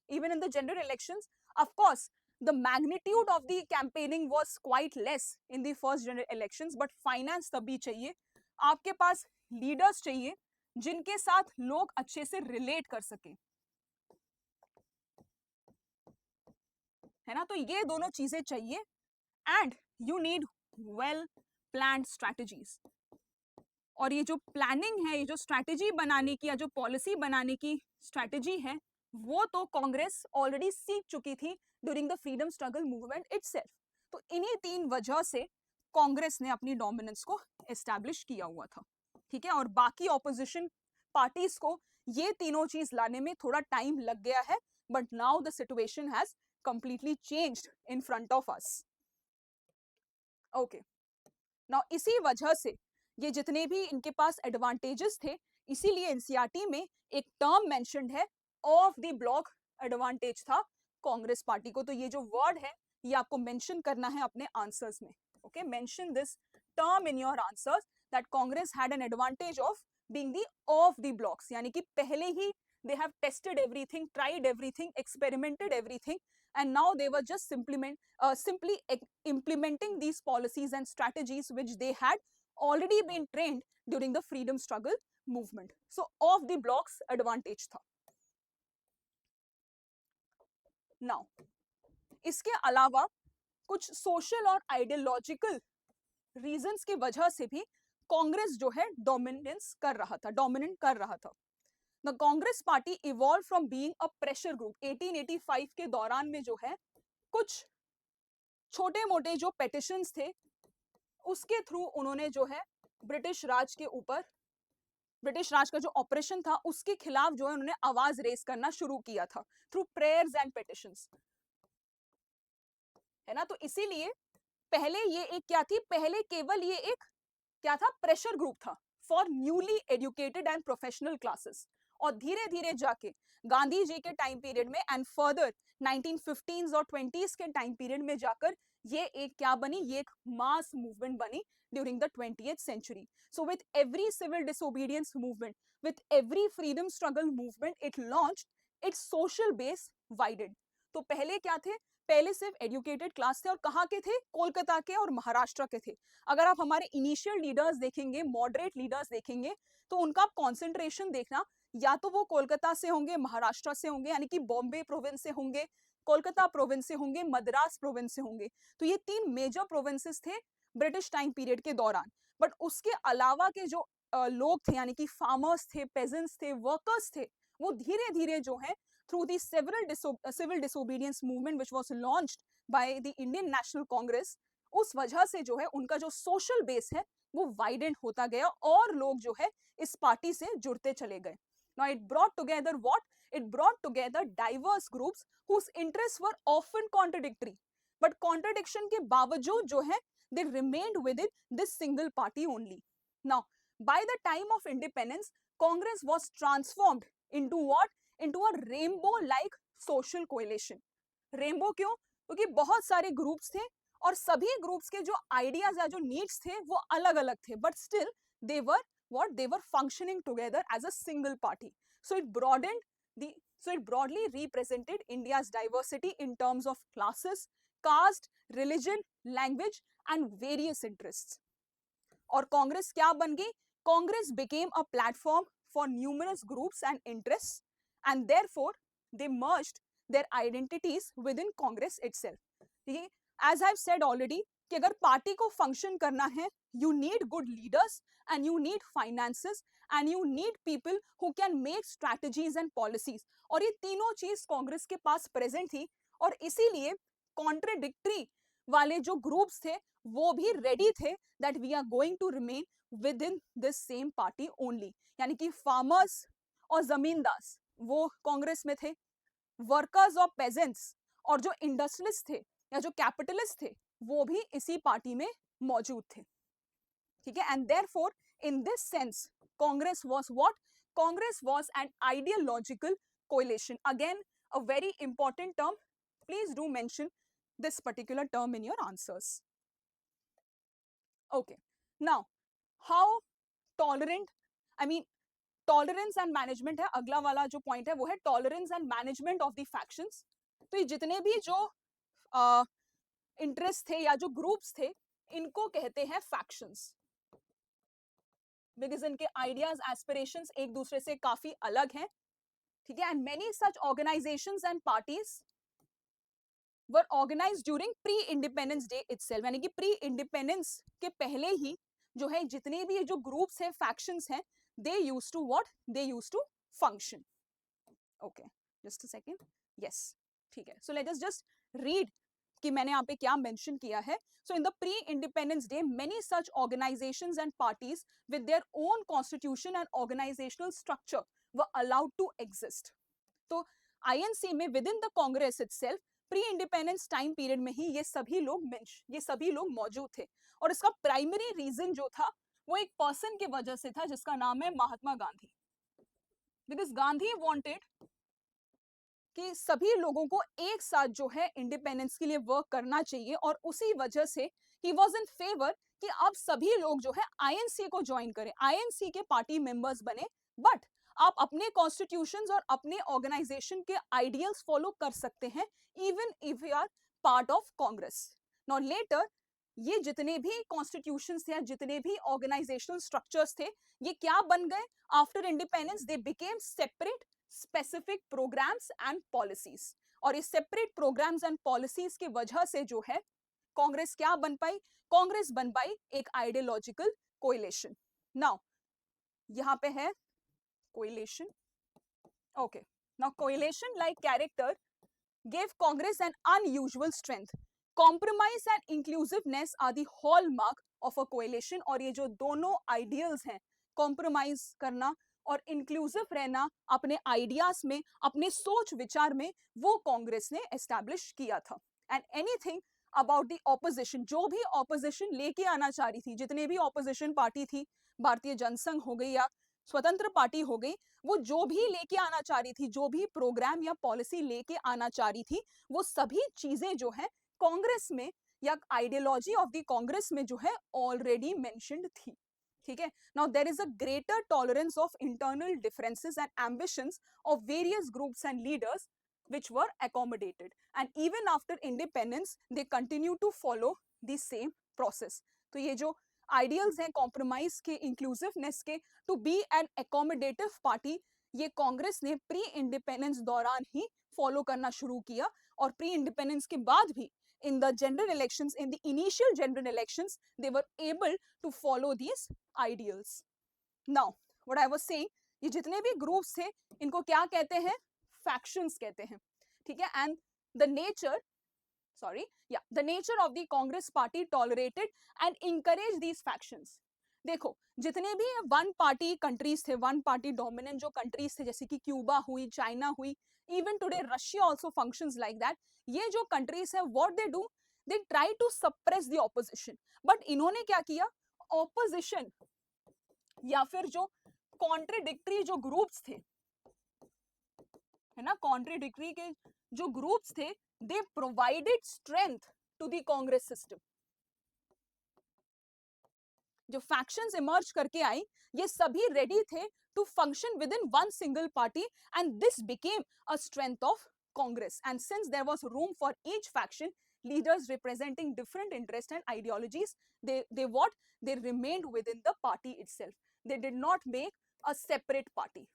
even in the general elections, of course the magnitude of the campaigning was quite less in the first general elections, but finance तभी चाहिए, आपके पास लीडर्स चाहिए जिनके साथ लोग अच्छे से रिलेट कर सके, है ना. तो ये दोनों चीजें चाहिए and you need well planned strategies. और ये जो प्लानिंग है, ये जो स्ट्रैटेजी बनाने की या जो पॉलिसी बनाने की स्ट्रैटेजी है, वो तो कांग्रेस ऑलरेडी सीख चुकी थी during the freedom struggle movement itself. तो इन्हीं 3 वजह से कांग्रेस ने अपनी डोमिनेंस को एस्टैब्लिश किया हुआ था, ठीक है. और बाकी ऑपोजिशन पार्टीज को ये तीनों चीज लाने में थोड़ा टाइम लग गया है, but now the situation has completely changed in front of us. Okay, now इसी वजह से ये जितने भी इनके पास एडवांटेजेस थे, इसीलिए एनसीईआरटी में एक टर्म मेंशन्ड है, ऑफ द ब्लॉक एडवांटेज था कांग्रेस पार्टी को. तो ये जो वर्ड है, ये आपको मेंशन करना है अपने आंसर्स में. Okay, mention this term in your answers that Congress had an advantage of being the of the blocks, यानी कि पहले ही they have tested everything, tried everything, experimented everything, and now they were just simply implementing these policies and strategies which they had already been trained during the freedom struggle movement. So of the blocks advantage था. Now इसके अलावा कुछ social और ideological reasons की वजह से भी कांग्रेस जो है डोमिनेंट कर रहा था. The Congress Party evolved from being a pressure group. 1885 के दौरान में जो है, कुछ छोटे मोटे जो पेटिशंस थे, उसके थ्रू उन्होंने जो है ब्रिटिश राज के ऊपर, ब्रिटिश राज का जो ऑपरेशन था उसके खिलाफ जो है उन्होंने आवाज रेस करना शुरू किया था थ्रू प्रेयर्स एंड पेटिशंस, है ना. तो इसीलिए पहले ये एक क्या थी, पहले केवल ये एक क्या था, प्रेशर ग्रुप था for newly educated and professional classes. और धीरे धीरे जाके गांधी जी के टाइम पीरियड में एंड फर्दर 1915s और 20s के टाइम पीरियड में जाकर ये एक क्या बनी, ये एक मास मूवमेंट बनी during the 20th century. So with every civil disobedience movement, with every freedom struggle movement, it launched its social base widened. तो पहले क्या थे, पहले सिर्फ एजुकेटेड क्लास थे, और कहाँ के थे, कोलकाता के और महाराष्ट्र के थे. अगर आप हमारे इनिशियल लीडर्स देखेंगे, मॉडरेट लीडर्स देखेंगे, तो उनका आप कॉन्सेंट्रेशन देखना, या तो वो कोलकाता से होंगे, महाराष्ट्र से होंगे, यानी कि बॉम्बे प्रोविंस से होंगे, कोलकाता प्रोविंस से होंगे, मद्रास प्रोविंस से होंगे. तो ये 3 मेजर प्रोविंसेस थे ब्रिटिश टाइम पीरियड के दौरान. बट उसके अलावा के जो लोग थे, यानी कि फार्मर्स थे, पेजेंट्स थे, वर्कर्स थे, वो धीरे धीरे जो है through the civil disobedience movement which was launched by the Indian National Congress, उस वजह से जो है उनका जो सोशल बेस है वो वाइडेंड होता गया और लोग जो है इस पार्टी से जुड़ते चले गए. Now it brought together what? It brought together diverse groups whose interests were often contradictory, but contradiction के बावजूद जो है they remained within this single party only. Now by the time of independence, Congress was transformed into what? Into a rainbow like social coalition. Rainbow क्यों? क्योंकि बहुत सारे groups थे और सभी ग्रुप्स के जो आइडियाज या जो नीड्स थे वो अलग अलग थे, but still they were what? They were functioning together as a single party. So it broadly represented India's diversity in terms of classes, caste, religion, language and various interests. और कांग्रेस क्या बन गई? Congress became a platform for numerous groups and interests, and therefore they merged their identities within Congress itself. ठीक है, as I've said already कि अगर party को function करना है, you need good leaders and you need finances and you need people who can make strategies and policies. और ये तीनों चीज कांग्रेस के पास प्रेजेंट थी, और इसीलिए कॉन्ट्रेडिक्टरी वाले जो ग्रुप्स थे वो भी रेडी थे that we are going to remain within this same party only. यानी कि फार्मर्स और जमींदार वो कांग्रेस में थे, वर्कर्स और पेजेंट्स और जो इंडस्ट्रियलिस्ट थे या जो कैपिटलिस्ट थे वो भी इसी पार्टी में मौजूद थे। ठीक है, and therefore in this sense Congress was what, Congress was an ideological कोalition। Again a very important term, please do mention this particular term in your answers. Okay, now how tolerant, I mean tolerance and management है अगला वाला जो point है, वो है tolerance and management of the factions. तो ये जितने भी जो इंटरेस्ट थे या जो ग्रुप्स थे इनको कहते हैं फैक्शंस, बिकॉज इनके आइडियाज एस्पिरेशंस एक दूसरे से काफी अलग हैं। ठीक है, and many such organisations and parties were organised during pre independence day itself. यानी कि प्री इंडिपेंडेंस के पहले ही जो है जितने भी जो ग्रुप्स हैं फैक्शंस हैं, they used to what, they used to function. Okay, just a second. Yes, ठीक है, so let us just read कि मैंने यहाँ पे क्या mention किया है। So in the pre-independence day, many such organizations and parties with their own constitution and organizational structure were allowed to exist. तो INC में within the Congress itself pre independence time period में ही ये सभी लोग मौजूद थे। और इसका प्राइमरी रीजन जो था वो एक पर्सन की वजह से था जिसका नाम है महात्मा गांधी। बिकॉज गांधी वांटेड कि सभी लोगों को एक साथ जो है इंडिपेंडेंस के लिए वर्क करना चाहिए, और उसी वजह से ही वाज इन फेवर कि अब सभी लोग जो है आईएनसी को ज्वाइन करें, आईएनसी के पार्टी मेंबर्स बने, बट आप अपने कॉन्स्टिट्यूशंस और अपने ऑर्गेनाइजेशन के आइडियल्स फॉलो कर सकते हैं even if you are part of Congress. Now later ये जितने भी कॉन्स्टिट्यूशंस थे, जितने भी ऑर्गेनाइजेशनल स्ट्रक्चर्स थे, ये क्या बन गए after independence, they became separate specific programmes and policies. और इस सेपरेट प्रोग्राम्स एंड पॉलिसीज की वजह से जो है कांग्रेस क्या बन पाई, कांग्रेस बन पाई एक आइडियोलॉजिकल कोएलिशन। नाउ यहां पे है coalition. Okay, now coalition like character gave Congress an unusual strength. Compromise and inclusiveness are the hallmark of a coalition। और ये जो दोनों आइडियल्स हैं, कॉम्प्रोमाइज करना और इंक्लूसिव रहना अपने आइडियाज में, अपने सोच विचार में, वो कांग्रेस ने एस्टैब्लिश किया था। And anything about the opposition, जो भी ऑपोजिशन लेके आना चाह रही थी, जितने भी ऑपोजिशन पार्टी थी, भारतीय जनसंघ हो गई या स्वतंत्र पार्टी हो गई, वो जो भी लेके आना चाह रही थी, जो भी प्रोग्राम या पॉलिसी लेके आना चाह रही थी, वो सभी चीजें जो है कांग्रेस में या आइडियोलॉजी ऑफ द कांग्रेस में जो है ऑलरेडी मेंशन्ड थी। ठीक है, now there is a greater tolerance of internal differences and ambitions of various groups and leaders which were accommodated, and even after independence they continue to follow the same process। तो ये जो ideals हैं compromise के, inclusiveness के, to be an accommodative party, ये कांग्रेस ने pre independence दौरान ही follow करना शुरू किया। और प्री इंडिपेंडेंस के बाद भी in the general elections, in the initial general elections, they were able to follow these ideals। Now what I was saying, ये जितने भी ग्रुप्स थे इनको क्या कहते हैं, फैक्शंस कहते हैं। ठीक है, and the nature the nature of the Congress party tolerated and encouraged these factions। देखो जितने भी वन पार्टी कंट्रीज थे, वन पार्टी डोमिनेंट जो कंट्रीज थे, जैसे कि क्यूबा हुई, चाइना हुई, even today Russia also functions like that, ये जो कंट्रीज है what they do, they try to suppress the opposition. But इन्होंने क्या किया, ऑपोजिशन या फिर जो कॉन्ट्रेडिक्टरी जो ग्रुप्स थे, है ना, कॉन्ट्रेडिक्टरी के जो ग्रुप्स थे, they provided strength to the Congress system। जो फैक्शंस इमर्ज करके आई, ये सभी रेडी थे to function within one single party, and this became a strength of Congress. And since there was room for each faction, leaders representing different interests and ideologies, they remained within the party itself, they did not make a separate party।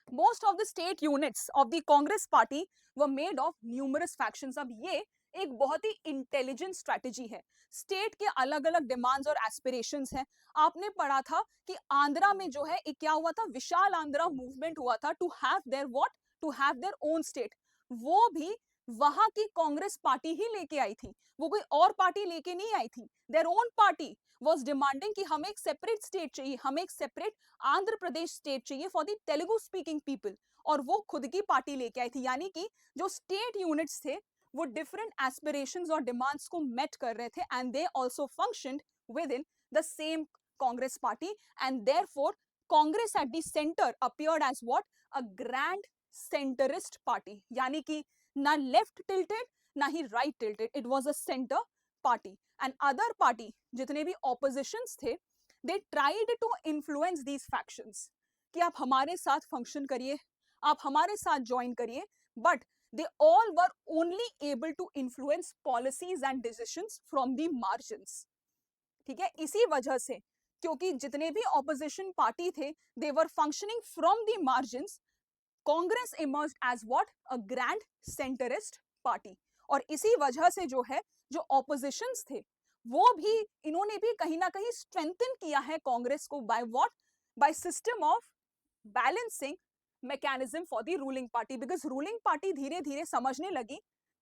Most of the state units of the Congress party were made of numerous factions। अब ये एक बहुत ही intelligent strategy है। State के अलग अलग demands और aspirations हैं। आपने पढ़ा था कि आंध्रा में जो है एक क्या हुआ था, विशाल आंध्रा मूवमेंट हुआ था to have their what, to have their own state. वो भी वहां की कांग्रेस पार्टी ही लेके आई थी, वो कोई और पार्टी लेके नहीं आई थी। Their own party was demanding कि हमें एक सेपरेट स्टेट चाहिए, हमें एक सेपरेट आंध्र प्रदेश स्टेट चाहिए for the Telugu speaking people, और वो खुद की पार्टी लेके आई थी। यानी कि जो स्टेट यूनिट्स थे वो डिफरेंट एस्पिरेशंस और डिमांड्स को मेट कर रहे थे, and they also functioned within the same Congress party, and therefore Congress at the centre appeared as what, a grand centrist party. यानी कि ना लेफ्ट टिल्टेड ना ही right tilted, it was a centre party. And other party जितने भी oppositions थे, they tried to influence these factions कि आप हमारे साथ फंक्शन करिए, आप हमारे साथ ज्वाइन करिए, but they all were only able to influence policies and decisions from the margins। ठीक है, इसी वजह से, क्योंकि जितने भी ऑपोजिशन पार्टी थे, they were functioning from the margins, Congress emerged as what, a grand centrist party। और इसी वजह से जो है, जो ऑपोजिशंस थे वो भी, इन्होंने भी कहीं ना कहीं स्ट्रेंथन किया है कांग्रेस को, by what, by system of balancing mechanism for the ruling party. Because ruling party धीरे धीरे समझने लगी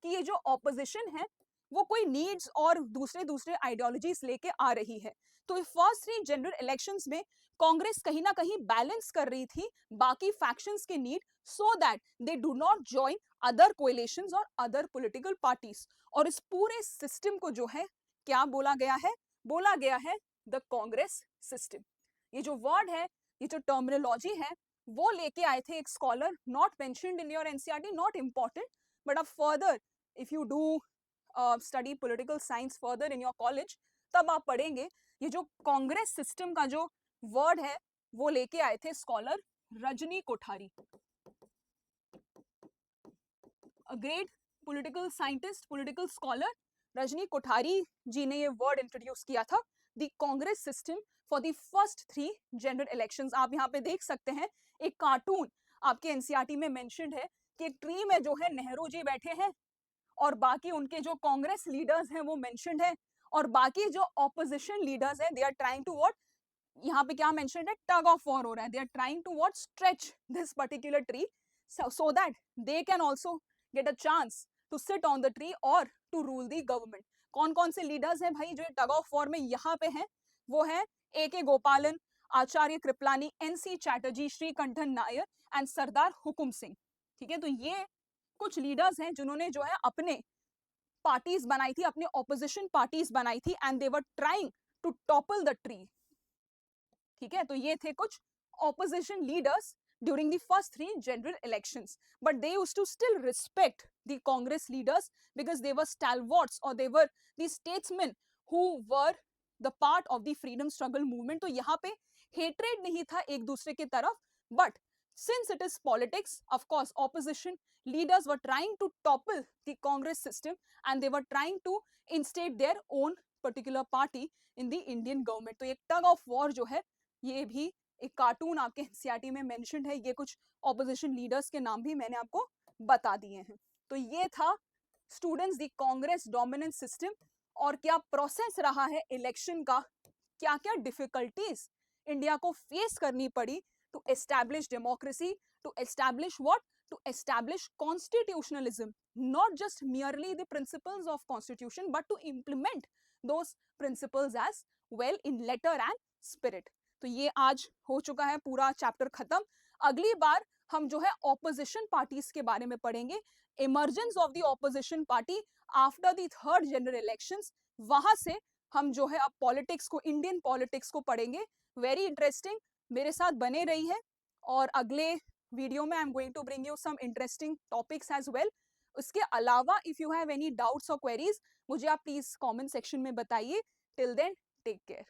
कि ये जो ऑपोजिशन है वो कोई नीड्स और दूसरे दूसरे आइडियोलॉजीज लेके आ रही है। तो फर्स्ट 3 जनरल इलेक्शंस में कांग्रेस कहीं ना कहीं बैलेंस कर रही थी बाकी फैक्शंस के need, so that they do not join other coalitions और अदर पॉलिटिकल पार्टीज। और इस पूरे सिस्टम को जो है क्या बोला गया है, बोला गया है द कांग्रेस सिस्टम। ये जो वर्ड है, ये जो टर्मिनोलॉजी है, वो लेके आए थे एक scholar, not mentioned in your NCERT, not important, but अब further if you do study political science further in your college, तब आप पढ़ेंगे ये जो कांग्रेस सिस्टम का जो वर्ड है वो लेके आए थे scholar Rajni Kothari, a great political scientist, political scholar. Rajni Kothari ji ने ये वर्ड इंट्रोड्यूस किया था, the Congress system for the first 3 general elections. आप यहाँ पे देख सकते हैं एक कार्टून आपके एनसीईआरटी में मेंशन्ड है कि एक ट्री में जो है नेहरू जी बैठे हैं, और बाकी उनके जो कांग्रेस लीडर्स हैं वो मेंशन्ड है, और बाकी जो ऑपोजिशन लीडर्स हैं, they are trying to what, यहाँ पे क्या मेंशन्ड है, टग ऑफ वॉर हो रहा है, they are trying to what, stretch this particular tree so that they can also get a chance to sit on the tree or to rule the government। कौन कौन से leaders हैं भाई जो tug of war में यहाँ पे हैं, वो है A.K. गोपालन, आचार्य कृपलानी, N.C. चैटर्जी, श्रीकंठन नायर एंड सरदार हुकुम सिंह। ठीक है, तो ये कुछ लीडर्स हैं जिन्होंने जो है अपने पार्टीज बनाई थी, अपने ऑपोजिशन पार्टीज बनाई थी, and they were trying to topple the tree. ठीक है, तो ये थे कुछ opposition leaders during the first 3 general elections, but they used to still respect the Congress leaders because they were stalwarts, or they were the statesmen who were the part of the freedom struggle movement। तो यहाँ पे hatred नहीं था एक दूसरे की तरफ, but since it is politics, of course opposition leaders were trying to topple the Congress system, and they were trying to instate their own particular party in the Indian government। तो एक tug of war जो है, ये भी एक cartoon आपके NCERT में mentioned है। ये कुछ ऑपोजिशन लीडर्स के नाम भी मैंने आपको बता दिए हैं। तो ये था students the Congress dominance system, और क्या प्रोसेस रहा है इलेक्शन का, क्या क्या डिफिकल्टीज इंडिया को फेस करनी पड़ी to establish democracy, to establish what, to establish constitutionalism, not just merely the principles of constitution, but to implement those principles as well in letter and spirit. तो ये आज हो चुका है पूरा चैप्टर खत्म। अगली बार हम जो है ऑपोजिशन पार्टीज के बारे में पढ़ेंगे, emergence of the opposition party after the 3rd general elections. वहां से हम जो है अब पॉलिटिक्स को, इंडियन पॉलिटिक्स को पढ़ेंगे। वेरी इंटरेस्टिंग, मेरे साथ बने रही है, और अगले वीडियो में I am going to bring you some interesting topics as well. उसके अलावा if you have any doubts और क्वेरीज, मुझे आप प्लीज कमेंट सेक्शन में बताइए। Till then, take care.